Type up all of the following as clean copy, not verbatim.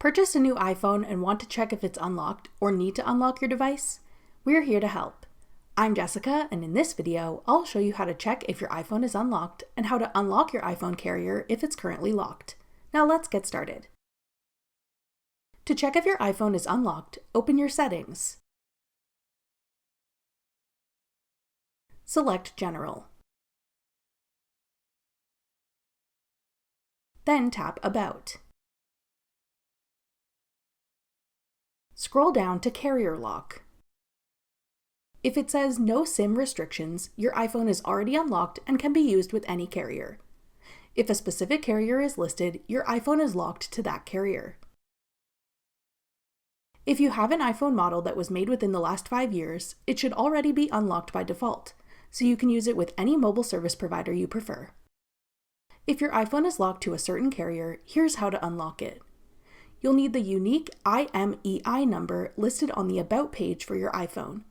Purchased a new iPhone and want to check if it's unlocked or need to unlock your device? We're here to help. I'm Jessica, and in this video, I'll show you how to check if your iPhone is unlocked and how to unlock your iPhone carrier if it's currently locked. Now let's get started. To check if your iPhone is unlocked, open your settings. Select General. Then tap About. Scroll down to Carrier Lock. If it says No SIM restrictions, your iPhone is already unlocked and can be used with any carrier. If a specific carrier is listed, your iPhone is locked to that carrier. If you have an iPhone model that was made within the last 5 years, it should already be unlocked by default, so you can use it with any mobile service provider you prefer. If your iPhone is locked to a certain carrier, here's how to unlock it. You'll need the unique IMEI number listed on the About page for your iPhone.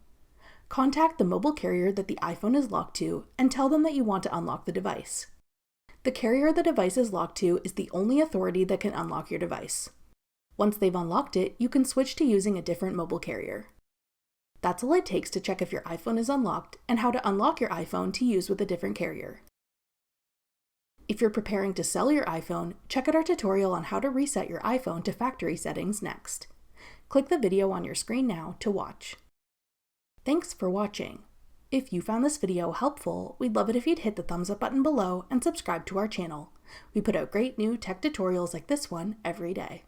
Contact the mobile carrier that the iPhone is locked to and tell them that you want to unlock the device. The carrier the device is locked to is the only authority that can unlock your device. Once they've unlocked it, you can switch to using a different mobile carrier. That's all it takes to check if your iPhone is unlocked and how to unlock your iPhone to use with a different carrier. If you're preparing to sell your iPhone, check out our tutorial on how to reset your iPhone to factory settings next. Click the video on your screen now to watch. Thanks for watching. If you found this video helpful, we'd love it if you'd hit the thumbs up button below and subscribe to our channel. We put out great new tech tutorials like this one every day.